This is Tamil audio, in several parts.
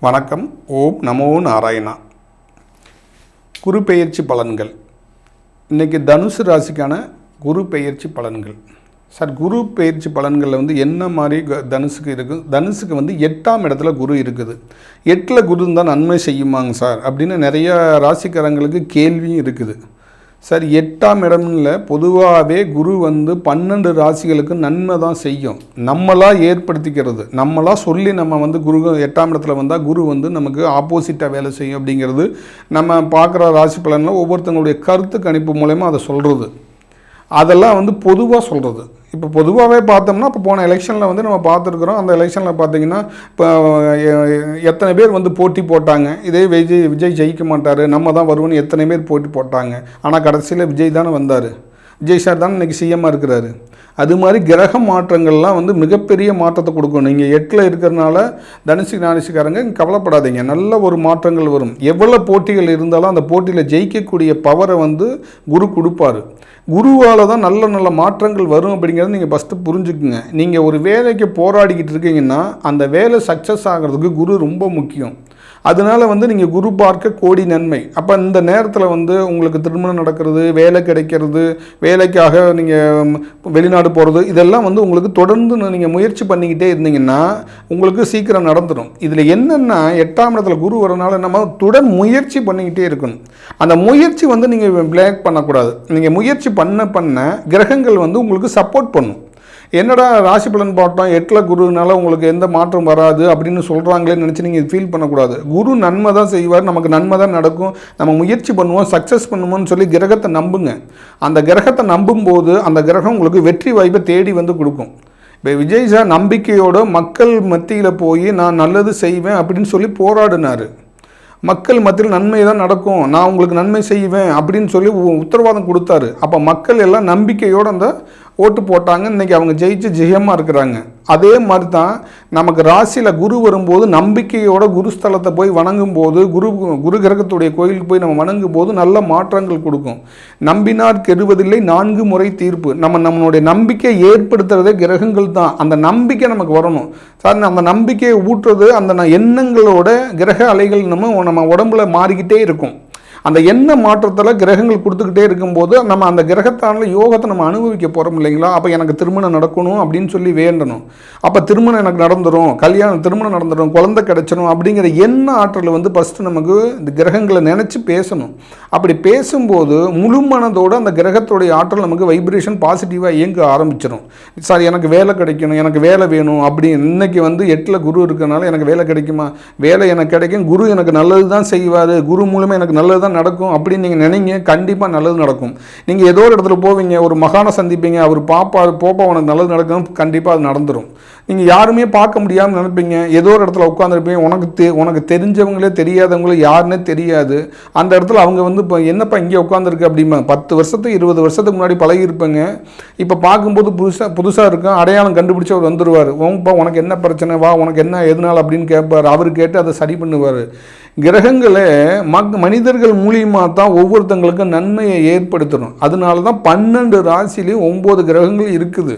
வணக்கம். ஓம் நமோ நாராயணா. குரு பெயர்ச்சி பலன்கள். இன்றைக்கி தனுசு ராசிக்கான குரு பெயர்ச்சி பலன்கள். சார், குரு பெயர்ச்சி பலன்களில் என்ன மாதிரி தனுசுக்கு இருக்குது? தனுசுக்கு 8ஆம் இடத்துல குரு இருக்குது. 8ல் குரு இருந்தால் நன்மை செய்யுமாங்க சார் அப்படின்னு நிறைய ராசிக்காரங்களுக்கு கேள்வியும் இருக்குது. சார், 8ஆம் இடம்ல பொதுவாகவே குரு 12 ராசிகளுக்கு நன்மை தான் செய்யும். நம்மளாக ஏற்படுத்திக்கிறது, நம்மளாக சொல்லி நம்ம குரு 8ஆம் இடத்துல வந்தால் குரு நமக்கு ஆப்போசிட்டாக வேலை செய்யும் அப்படிங்கிறது நம்ம பார்க்குற ராசி பலனில் ஒவ்வொருத்தங்களுடைய கருத்து கணிப்பு மூலயமா அதை சொல்கிறது. அதெல்லாம் பொதுவாக சொல்கிறது. இப்போ பொதுவாகவே பார்த்தோம்னா, இப்போ போன எலெக்ஷனில் நம்ம பார்த்துருக்குறோம். அந்த எலெக்ஷனில் பார்த்திங்கன்னா இப்போ எத்தனை பேர் போட்டி போட்டாங்க. இதே விஜய் ஜெயிக்க மாட்டார், நம்ம தான் வருவோன்னு எத்தனை பேர் போட்டி போட்டாங்க. ஆனால் கடைசியில் விஜய் தானே வந்தார். விஜய் சார் தான் இன்றைக்கி சிஎம்மாக இருக்கிறாரு. அது மாதிரி கிரக மாற்றங்கள்லாம் மிகப்பெரிய மாற்றத்தை கொடுக்கும். நீங்கள் 8ல் இருக்கிறனால தனுசுக்காரங்க கவலைப்படாதீங்க, நல்ல ஒரு மாற்றங்கள் வரும். எவ்வளோ போட்டிகள் இருந்தாலும் அந்த போட்டியில் ஜெயிக்கக்கூடிய பவரை குரு கொடுப்பார். குருவால் தான் நல்ல நல்ல மாற்றங்கள் வரும் அப்படிங்கிறத நீங்கள் ஃபஸ்ட்டு புரிஞ்சுக்குங்க. நீங்கள் ஒரு வேலைக்கு போராடிக்கிட்டு இருக்கீங்கன்னா அந்த வேலை சக்ஸஸ் ஆகிறதுக்கு குரு ரொம்ப முக்கியம். அதனால் நீங்கள் குரு பார்க்க கோடி நன்மை. அப்போ இந்த நேரத்தில் உங்களுக்கு திருமணம் நடக்கிறது, வேலை கிடைக்கிறது, வேலைக்காக நீங்கள் வெளிநாடு போகிறது, இதெல்லாம் உங்களுக்கு தொடர்ந்து நீங்கள் முயற்சி பண்ணிக்கிட்டே இருந்தீங்கன்னா உங்களுக்கு சீக்கிரம் நடந்துடும். இதில் என்னென்னா 8ஆம் இடத்துல குரு வரனால நம்ம தொடர் முயற்சி பண்ணிக்கிட்டே இருக்கணும். அந்த முயற்சி நீங்கள் பிளாக் பண்ணக்கூடாது. நீங்கள் முயற்சி பண்ண கிரகங்கள் உங்களுக்கு சப்போர்ட் பண்ணும். என்னடா ராசி பலன் பார்த்தோம் 8ல் குருனால உங்களுக்கு எந்த மாற்றம் வராது அப்படின்னு சொல்கிறாங்களேன்னு நினச்சி நீங்கள் ஃபீல் பண்ணக்கூடாது. குரு நன்மை தான் செய்வார், நமக்கு நன்மை தான் நடக்கும், நம்ம முயற்சி பண்ணுவோம், சக்ஸஸ் பண்ணுவோம்னு சொல்லி கிரகத்தை நம்புங்க. அந்த கிரகத்தை நம்பும்போது அந்த கிரகம் உங்களுக்கு வெற்றி வாய்ப்பை தேடி கொடுக்கும். இப்போ விஜய் சார் நம்பிக்கையோடு மக்கள் மத்தியில் போய் நான் நல்லது செய்வேன் அப்படின்னு சொல்லி போராடினார். மக்கள் மத்தியில் நன்மை தான் நடக்கும், நான் உங்களுக்கு நன்மை செய்வேன் அப்படின்னு சொல்லி உத்தரவாதம் கொடுத்தாரு. அப்போ மக்கள் எல்லாம் நம்பிக்கையோடு அந்த ஓட்டு போட்டாங்க. இன்றைக்கி அவங்க ஜெயிச்சு ஜெயமாக இருக்கிறாங்க. அதே மாதிரி தான் நமக்கு ராசியில் குரு வரும்போது நம்பிக்கையோட குருஸ்தலத்தை போய் வணங்கும் போது, குரு கிரகத்துடைய கோயிலுக்கு போய் நம்ம வணங்கும் போது நல்ல மாற்றங்கள் கொடுக்கும். நம்பினார் கெடுவதில்லை 4 முறை தீர்ப்பு. நம்மளுடைய நம்பிக்கையை ஏற்படுத்துறதே கிரகங்கள் தான். அந்த நம்பிக்கை நமக்கு வரணும் சார். அந்த நம்பிக்கையை ஊற்றுறது அந்த எண்ணங்களோட கிரக அலைகள் நம்ம உடம்புல மாறிக்கிட்டே இருக்கும். அந்த எண்ண மாற்றத்தில் கிரகங்கள் கொடுத்துக்கிட்டே இருக்கும்போது நம்ம அந்த கிரகத்தான யோகத்தை நம்ம அனுபவிக்க போகிறோம் இல்லைங்களா? அப்போ எனக்கு திருமணம் நடக்கணும் அப்படின்னு சொல்லி வேண்டணும். அப்போ திருமணம் எனக்கு நடந்துடும், திருமணம் நடந்துடும், குழந்தை கிடைச்சிடும் அப்படிங்கிற எண்ண ஆற்றல் ஃபஸ்ட்டு நமக்கு இந்த கிரகங்களை நினச்சி பேசணும். அப்படி பேசும்போது முழு மனதோடு அந்த கிரகத்துடைய ஆற்றல் நமக்கு வைப்ரேஷன் பாசிட்டிவாக இயங்க ஆரம்பிச்சிடும். சார், எனக்கு வேலை கிடைக்கணும், எனக்கு வேலை வேணும் அப்படி. இன்றைக்கி 8ல் குரு இருக்கிறனால எனக்கு வேலை கிடைக்குமா? வேலை எனக்கு கிடைக்கும், குரு எனக்கு நல்லது தான் செய்வார், குரு மூலமாக எனக்கு நல்லது தான் நடக்கும் அப்படின்னு நீங்கள் நினைங்க. கண்டிப்பாக நல்லது நடக்கும். நீங்கள் ஏதோ ஒரு இடத்துல போவீங்க, ஒரு மகானை சந்திப்பீங்க, அவர் போப்பா உனக்கு நல்லது நடக்கும், கண்டிப்பாக அது நடந்துடும். நீங்கள் யாருமே பார்க்க முடியாமல் நினைப்பீங்க, ஏதோ ஒரு இடத்துல உட்காந்துருப்பீங்க, உனக்கு தெரிஞ்சவங்களே தெரியாதவங்களே யாருன்னே தெரியாது. அந்த இடத்துல அவங்க இப்போ என்னப்பா இங்கே உட்காந்துருக்கு அப்படிமா 10 வருஷத்துக்கு 20 வருஷத்துக்கு முன்னாடி பழகிருப்பேங்க. இப்போ பார்க்கும்போது புதுசாக இருக்கும், அடையாளம் கண்டுபிடிச்சி அவர் வந்துடுவார். உனக்கு என்ன பிரச்சனை, வா உனக்கு என்ன எதனால் அப்படின்னு கேட்பார். அவர் கேட்டு அதை சரி பண்ணுவார். கிரகங்களே மனிதர்கள் மூலியமாக தான் ஒவ்வொருத்தங்களுக்கும் நன்மையை ஏற்படுத்தணும். அதனால தான் 12 ராசிலையும் 9 கிரகங்கள் இருக்குது.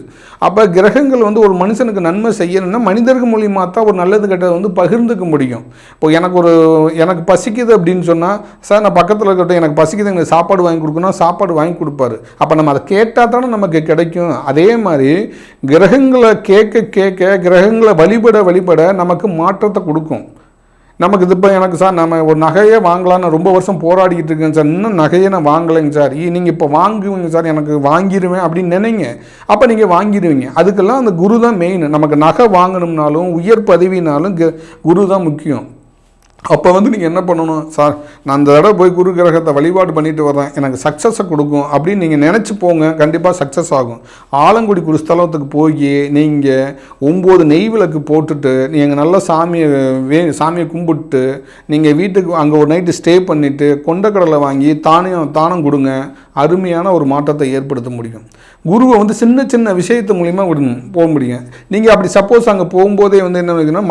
அப்போ கிரகங்கள் ஒரு மனுஷனுக்கு நன்மை செய்யணும்னா மனிதர்கள் மூலியமாக தான் ஒரு நல்லது கெட்டதை பகிர்ந்துக்க முடியும். இப்போ எனக்கு பசிக்குது அப்படின்னு சொன்னால், சார் நான் பக்கத்தில் இருக்கட்டும், எனக்கு பசிக்குது, எனக்கு சாப்பாடு வாங்கி கொடுக்கணும், சாப்பாடு வாங்கி கொடுப்பாரு. அப்போ நம்ம அதை கேட்டால் தானே நமக்கு கிடைக்கும். அதே மாதிரி கிரகங்களை கேட்க கிரகங்களை வழிபட நமக்கு மாற்றத்தை கொடுக்கும். நமக்கு இது இப்போ எனக்கு சார் நம்ம ஒரு நகையே வாங்கலான்னு ரொம்ப வருஷம் போராடிக்கிட்டு இருக்கேன் சார், இன்னும் நகையே நான் வாங்கலைங்க சார், நீங்கள் இப்போ வாங்குவீங்க சார், எனக்கு வாங்கிடுவேன் அப்படின்னு நினைங்க. அப்போ நீங்கள் வாங்கிடுவீங்க. அதுக்கெல்லாம் அந்த குரு தான் மெயின். நமக்கு நகை வாங்கணும்னாலும் உயர் பதவினாலும் குரு தான் முக்கியம். அப்போ நீங்கள் என்ன பண்ணணும், சார் நான் அந்த தடவை போய் குரு கிரகத்தை வழிபாடு பண்ணிட்டு வர்றேன், எனக்கு சக்ஸஸை கொடுக்கும் அப்படின்னு நீங்கள் நினச்சி போங்க. கண்டிப்பாக சக்ஸஸ் ஆகும். ஆலங்குடி குருஸ்தலத்துக்கு போய் நீங்கள் 9 நெய் விளக்கு போட்டுட்டு நீங்கள் நல்லா சாமியை கும்பிட்டு நீங்கள் வீட்டுக்கு அங்கே ஒரு நைட்டு ஸ்டே பண்ணிவிட்டு கொண்டக்கடலை வாங்கி தானம் கொடுங்க. அருமையான ஒரு மாற்றத்தை ஏற்படுத்த முடியும். குருவை சின்ன சின்ன விஷயத்து மூலிமா போக முடியும். நீங்கள் அப்படி சப்போஸ் அங்கே போகும்போதே என்ன இருக்குன்னா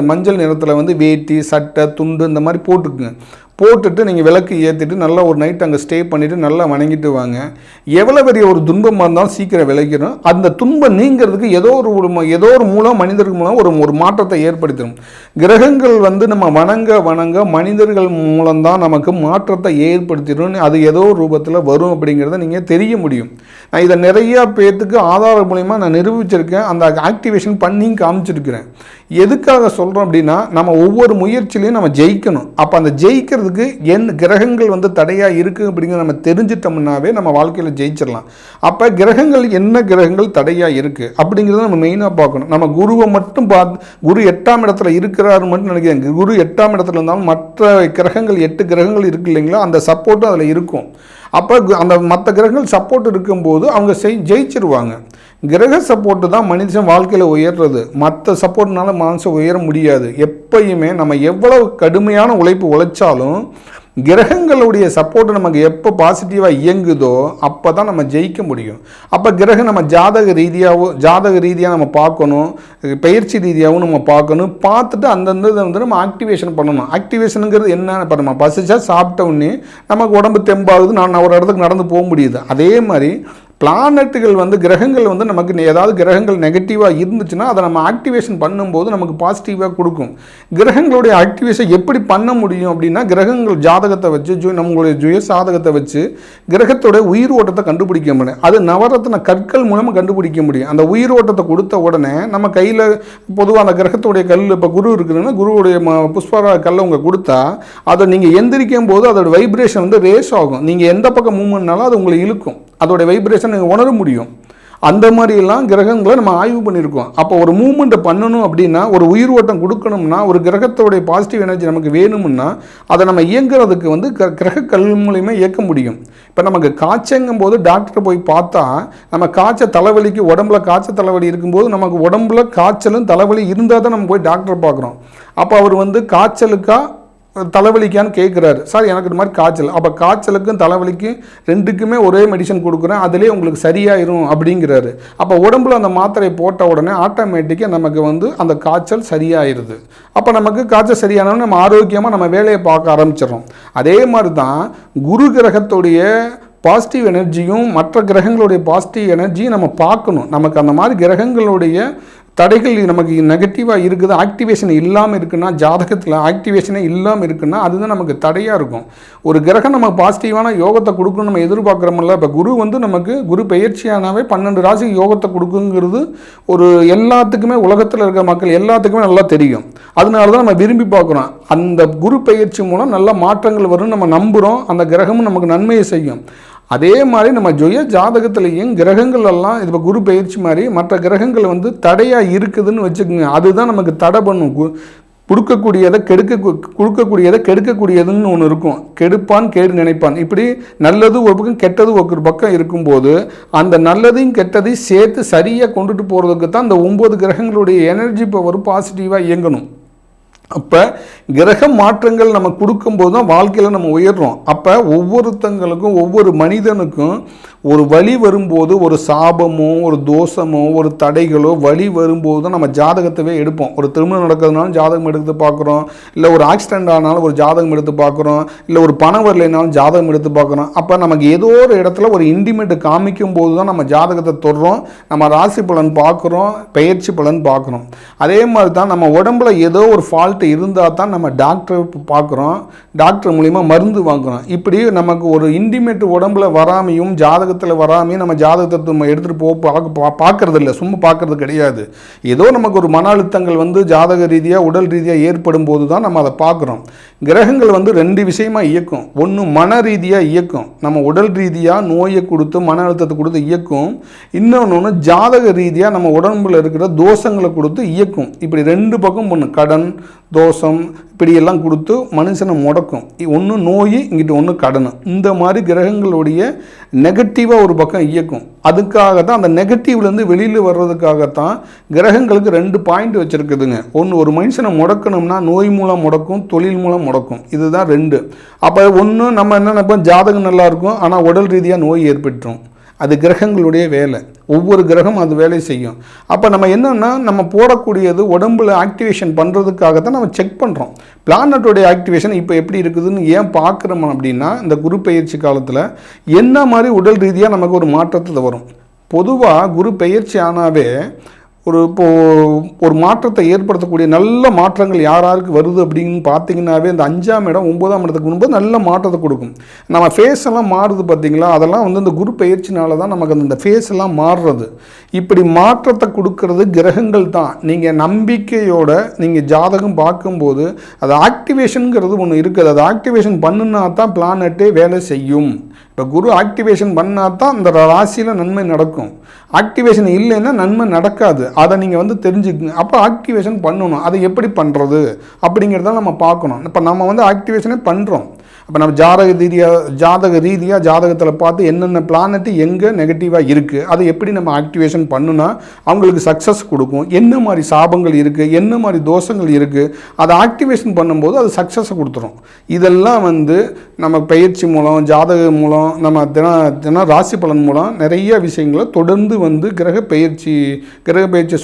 மஞ்சள் நிறத்தில் வேட்டி சட்டை துண்டு இந்த மாதிரி போட்டுக்குங்க. போட்டுட்டு நீங்கள் விளக்கு ஏற்றிட்டு நல்லா ஒரு நைட் அங்கே ஸ்டே பண்ணிவிட்டு நல்லா வணங்கிட்டு வாங்க. எவ்வளோ பெரிய ஒரு துன்பமாக இருந்தாலும் சீக்கிரம் விளைக்கிறோம். அந்த துன்பம் நீங்கிறதுக்கு ஏதோ ஒரு மூலம் மனிதர்கள் மூலம் ஒரு மாற்றத்தை ஏற்படுத்தணும். கிரகங்கள் வந்து நம்ம வணங்க மனிதர்கள் மூலம்தான் நமக்கு மாற்றத்தை ஏற்படுத்திடும். அது ஏதோ ரூபத்தில் வரும் அப்படிங்கிறத நீங்கள் தெரிய முடியும். நான் இதை நிறையா பேர்த்துக்கு ஆதாரம் மூலயமா நான் நிரூபிச்சிருக்கேன். அந்த ஆக்டிவேஷன் பண்ணி காமிச்சிருக்கிறேன். எதுக்காக சொல்கிறோம் அப்படின்னா, நம்ம ஒவ்வொரு முயற்சியிலையும் நம்ம ஜெயிக்கணும். அப்போ அந்த ஜெயிக்கிறதுக்கு கிரகங்கள் வந்து தடையாக இருக்குது அப்படிங்கிறத நம்ம தெரிஞ்சிட்டோம்னாவே நம்ம வாழ்க்கையில் ஜெயிச்சிடலாம். அப்போ கிரகங்கள் என்ன கிரகங்கள் தடையாக இருக்குது அப்படிங்கிறத நம்ம மெயினாக பார்க்கணும். நம்ம குருவை மட்டும் குரு 8ஆம் இடத்துல இருக்கிறாரு மட்டும் நினைக்கிறேன். குரு 8ஆம் இடத்துல இருந்தாலும் மற்ற கிரகங்கள் 8 கிரகங்கள் இருக்குது இல்லைங்களா, அந்த சப்போர்ட்டும் அதில் இருக்கும். அப்போ அந்த மற்ற கிரகங்கள் சப்போர்ட் இருக்கும்போது அவங்க ஜெயிச்சிருவாங்க. கிரக சப்போர்ட்டு தான் மனுஷன் வாழ்க்கையில் உயர்றது. மற்ற சப்போர்ட்னால மனுஷன் உயர முடியாது. எப்பயுமே நம்ம எவ்வளவு கடுமையான உழைப்பு உழைச்சாலும் கிரகங்களுடைய சப்போர்ட்டு நமக்கு எப்போ பாசிட்டிவாக இயங்குதோ அப்போ தான் நம்ம ஜெயிக்க முடியும். அப்போ கிரகம் நம்ம ஜாதக ரீதியாக நம்ம பார்க்கணும், பயிற்சி ரீதியாகவும் நம்ம பார்க்கணும். பார்த்துட்டு அந்தந்த இதை வந்து நம்ம ஆக்டிவேஷன் பண்ணணும். ஆக்டிவேஷனுங்கிறது என்ன, இப்போ நம்ம பசிச்சா சாப்பிட்ட உடனே நமக்கு உடம்பு தெம்பாகுது, நான் ஒரு இடத்துக்கு நடந்து போக முடியுது. அதே மாதிரி பிளானட்டுகள் வந்து கிரகங்கள் வந்து நமக்கு ஏதாவது கிரகங்கள் நெகட்டிவாக இருந்துச்சுன்னா அதை நம்ம ஆக்டிவேஷன் பண்ணும்போது நமக்கு பாசிட்டிவாக கொடுக்கும். கிரகங்களுடைய ஆக்டிவேஷன் எப்படி பண்ண முடியும் அப்படின்னா, கிரகங்கள் ஜாதகத்தை வச்சு நம்மளுடைய சுய சாதகத்தை வச்சு கிரகத்தோட உயிர் ஓட்டத்தை கண்டுபிடிக்க முடியும். அது நவரத்ன கற்கள் மூலமாக கண்டுபிடிக்க முடியும். அந்த உயிர் ஓட்டத்தை கொடுத்த உடனே நம்ம கையில் பொதுவாக அந்த கிரகத்துடைய கல், இப்போ குரு இருக்குதுன்னா குருவுடைய புஷ்பராக கல்லை உங்க கொடுத்தா அதை நீங்கள் எந்திரிக்கும் போது அதோட வைப்ரேஷன் வந்து ரேஸ் ஆகும். நீங்கள் எந்த பக்கம் மூவ்மெண்ட்னாலும் அது உங்களை இழுக்கும். அதோட வைப்ரேஷன் உணர முடியும். அந்த மாதிரிலாம் கிரகங்களை நம்ம ஆய்வு பண்ணியிருக்கோம். அப்போ ஒரு மூவ்மெண்ட்டை பண்ணணும் அப்படின்னா, ஒரு உயிர் ஓட்டம் கொடுக்கணும்னா, ஒரு கிரகத்தோடைய பாசிட்டிவ் எனர்ஜி நமக்கு வேணும்னா அதை நம்ம இயங்குறதுக்கு வந்து கிரக கல் மூலியமாக இயக்க முடியும். இப்போ நமக்கு காய்ச்சங்கும் போது டாக்டர் போய் பார்த்தா, நம்ம தலைவலிக்கு உடம்புல தலைவலி இருக்கும்போது நமக்கு உடம்புல காய்ச்சலும் தலைவலி இருந்தால் தான் நம்ம போய் டாக்டர் பார்க்குறோம். அப்போ அவர் வந்து காய்ச்சலுக்கா தலைவலிக்கான்னு கேட்குறாரு. சார் எனக்கு இது மாதிரி காய்ச்சல், அப்போ காய்ச்சலுக்கும் தலைவலிக்கும் ரெண்டுக்குமே ஒரே மெடிசன் கொடுக்குறேன், அதிலே உங்களுக்கு சரியாயிரும் அப்படிங்கிறாரு. அப்போ உடம்புல அந்த மாத்திரை போட்ட உடனே ஆட்டோமேட்டிக்காக நமக்கு வந்து அந்த காய்ச்சல் சரியாயிருது. அப்போ நமக்கு காய்ச்சல் சரியானோன்னு நம்ம ஆரோக்கியமாக நம்ம வேலையை பார்க்க ஆரம்பிச்சிடறோம். அதே மாதிரி தான் குரு கிரகத்துடைய பாசிட்டிவ் எனர்ஜியும் மற்ற கிரகங்களுடைய பாசிட்டிவ் எனர்ஜியும் நம்ம பார்க்கணும். நமக்கு அந்த மாதிரி கிரகங்களுடைய தடைகள் நமக்கு நெகட்டிவாக இருக்குது, ஆக்டிவேஷன் இல்லாமல் இருக்குன்னா, ஜாதகத்தில் ஆக்டிவேஷனே இல்லாமல் இருக்குன்னா அதுதான் நமக்கு தடையாக இருக்கும். ஒரு கிரகம் நம்ம பாசிட்டிவான யோகத்தை கொடுக்கணும் நம்ம எதிர்பார்க்குறோம்ல. இப்போ குரு வந்து நமக்கு குரு பயிற்சியானாவே 12 ராசிக்கு யோகத்தை கொடுக்குங்கிறது ஒரு எல்லாத்துக்குமே உலகத்தில் இருக்கிற மக்கள் எல்லாத்துக்குமே நல்லா தெரியும். அதனால தான் நம்ம விரும்பி பார்க்குறோம். அந்த குரு பயிற்சி மூலம் நல்ல மாற்றங்கள் வரும்னு நம்ம நம்புகிறோம். அந்த கிரகமும் நமக்கு நன்மையை செய்யும். அதே மாதிரி நம்ம ஜொய ஜாதகத்திலையும் கிரகங்கள் எல்லாம் இப்போ குரு பயிற்சி மாதிரி மற்ற கிரகங்கள் வந்து தடையாக இருக்குதுன்னு வச்சுக்கோங்க. அதுதான் நமக்கு தடை பண்ணும். கொடுக்கக்கூடியதை கெடுக்கக்கூடியதுன்னு ஒன்று இருக்கும். கெடுப்பான் கேடு நினைப்பான். இப்படி நல்லது ஒரு பக்கம் கெட்டது ஒரு பக்கம் இருக்கும்போது அந்த நல்லதையும் கெட்டதையும் சேர்த்து சரியாக கொண்டுட்டு போகிறதுக்கு தான் இந்த 9 கிரகங்களுடைய எனர்ஜி பவர் பாசிட்டிவாக இயங்கணும். அப்போ கிரக மாற்றங்கள் நம்ம கொடுக்கும்போது தான் வாழ்க்கையில் நம்ம உயர்றோம். அப்போ ஒவ்வொருத்தங்களுக்கும் ஒவ்வொரு மனிதனுக்கும் ஒரு வலி வரும்போது, ஒரு சாபமோ ஒரு தோஷமோ ஒரு தடைகளோ வலி வரும்போது தான் நம்ம ஜாதகத்தவே எடுப்போம். ஒரு திருமணம் நடக்கிறதுனாலும் ஜாதகம் எடுத்து பார்க்குறோம், இல்லை ஒரு ஆக்சிடென்ட் ஆனாலும் ஒரு ஜாதகம் எடுத்து பார்க்குறோம், இல்லை ஒரு பணம் வரலைனாலும் ஜாதகம் எடுத்து பார்க்குறோம். அப்போ நமக்கு ஏதோ ஒரு இடத்துல ஒரு இன்டிமேட் காமிக்கும் போது தான் நம்ம ஜாதகத்தை தொடுறோம், நம்ம ராசி பலன் பார்க்குறோம், பயிற்சி பலன் பார்க்குறோம். அதே மாதிரி தான் நம்ம உடம்புல ஏதோ ஒரு ஃபால்ட் இருந்தால் தான் நம்ம டாக்டரை பார்க்குறோம், டாக்டர் மூலிமா மருந்து வாங்குகிறோம். இப்படி நமக்கு ஒரு இன்டிமேட் உடம்புல வராமையும் ஜாதகத்தில் வராமையும் நம்ம ஜாதகத்தை நம்ம எடுத்துகிட்டு பார்க்கறது இல்லை, சும்மா பார்க்கறது கிடையாது. ஏதோ நமக்கு ஒரு மன அழுத்தங்கள் வந்து ஜாதக ரீதியாக உடல் ரீதியாக ஏற்படும் போது தான் நம்ம அதை பார்க்குறோம். கிரகங்கள் வந்து 2 விஷயமாக இயக்கும். ஒன்று மன ரீதியாக இயக்கும், நம்ம உடல் ரீதியாக நோயை கொடுத்து மன அழுத்தத்தை கொடுத்து இயக்கும். இன்னொன்று ஜாதக ரீதியாக நம்ம உடம்புல இருக்கிற தோஷங்களை கொடுத்து இயக்கும். இப்படி 2 பக்கம் ஒன்று கடன் தோஷம் இப்படியெல்லாம் கொடுத்து மனுஷனை முடக்கும். ஒன்று நோய், இங்கிட்ட ஒன்று கடன். இந்த மாதிரி கிரகங்களுடைய நெகட்டிவாக ஒரு பக்கம் இயக்கும். அதுக்காக தான் அந்த நெகட்டிவ்லேருந்து வெளியில் வர்றதுக்காகத்தான் கிரகங்களுக்கு 2 பாயிண்ட் வச்சுருக்குதுங்க. ஒன்று ஒரு மனுஷனை முடக்கணும்னா நோய் மூலம் முடக்கும், தொழில் மூலம் முடக்கும். இதுதான் 2. அப்போ ஒன்று நம்ம என்ன நினைப்போம், ஜாதகம் நல்லா இருக்கும் ஆனால் உடல் ரீதியாக நோய் ஏற்பட்டுரும். அது கிரகங்களுடைய வேலை. ஒவ்வொரு கிரகம் அது வேலை செய்யும். அப்போ நம்ம என்னென்னா, நம்ம போடக்கூடியது உடம்பில் ஆக்டிவேஷன் பண்ணுறதுக்காக தான் நம்ம செக் பண்ணுறோம். பிளானட்டோடைய ஆக்டிவேஷன் இப்போ எப்படி இருக்குதுன்னு ஏன் பார்க்குறோம் அப்படின்னா, இந்த குரு பெயர்ச்சி காலத்தில் என்ன மாதிரி உடல் ரீதியாக நமக்கு ஒரு மாற்றத்தை வரும். பொதுவாக குரு பெயர்ச்சி ஆனாவே ஒரு மாற்றத்தை ஏற்படுத்தக்கூடிய நல்ல மாற்றங்கள் யாருக்கு வருது அப்படின்னு பார்த்தீங்கன்னாவே, இந்த 5ஆம் இடம் 9ஆம் இடத்துக்கு வரும்போது நல்ல மாற்றத்தை கொடுக்கும். நம்ம ஃபேஸ் எல்லாம் மாறுது பார்த்தீங்களா, அதெல்லாம் இந்த குரு பெயர்ச்சினால தான் நமக்கு அந்த ஃபேஸ் எல்லாம் மாறுறது. இப்படி மாற்றத்தை கொடுக்கறது கிரகங்கள் தான். நீங்கள் நம்பிக்கையோட நீங்கள் ஜாதகம் பார்க்கும்போது அது ஆக்டிவேஷனுங்கிறது ஒன்று இருக்குது. அது ஆக்டிவேஷன் பண்ணுனா தான் பிளானட்டே வேலை செய்யும். இப்போ குரு ஆக்டிவேஷன் பண்ணால் தான் இந்த ராசியில் நன்மை நடக்கும். ஆக்டிவேஷன் இல்லைன்னா நன்மை நடக்காது. அதை நீங்கள் தெரிஞ்சுக்குங்க. அப்போ ஆக்டிவேஷன் பண்ணணும். அதை எப்படி பண்ணுறது அப்படிங்கிறத நம்ம பார்க்கணும். இப்போ நம்ம ஆக்டிவேஷனே பண்ணுறோம். அப்போ நம்ம ஜாதக ரீதியாக ஜாதகத்தில் பார்த்து என்னென்ன பிளானட்டு எங்கே நெகட்டிவாக இருக்குது, அதை எப்படி நம்ம ஆக்டிவேஷன் பண்ணுனா அவங்களுக்கு சக்ஸஸ் கொடுக்கும், என்ன மாதிரி சாபங்கள் இருக்குது, என்ன மாதிரி தோஷங்கள் இருக்குது, அதை ஆக்டிவேஷன் பண்ணும்போது அது சக்ஸஸை கொடுத்துரும். இதெல்லாம் நம்ம பயிற்சி மூலம், ஜாதகம் மூலம், நம்ம தின ராசி பலன் மூலம் நிறைய விஷயங்களை தொடர்ந்து கிரக பயிற்சி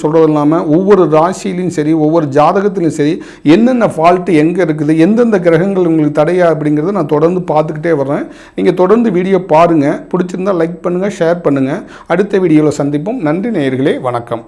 சொல்கிறது இல்லாமல் ஒவ்வொரு ராசியிலையும் சரி, ஒவ்வொரு ஜாதகத்திலையும் சரி, என்னென்ன ஃபால்ட்டு எங்கே இருக்குது, எந்தெந்த கிரகங்கள் உங்களுக்கு தடையா அப்படிங்கிறது நான் தொடர்ந்து பார்த்துக்கிட்டே வர்றேன். நீங்கள் தொடர்ந்து வீடியோ பாருங்கள். பிடிச்சிருந்தால் லைக் பண்ணுங்கள், ஷேர் பண்ணுங்கள். அடுத்த வீடியோவில் சந்திப்போம். நன்றி நேயர்களே, வணக்கம்.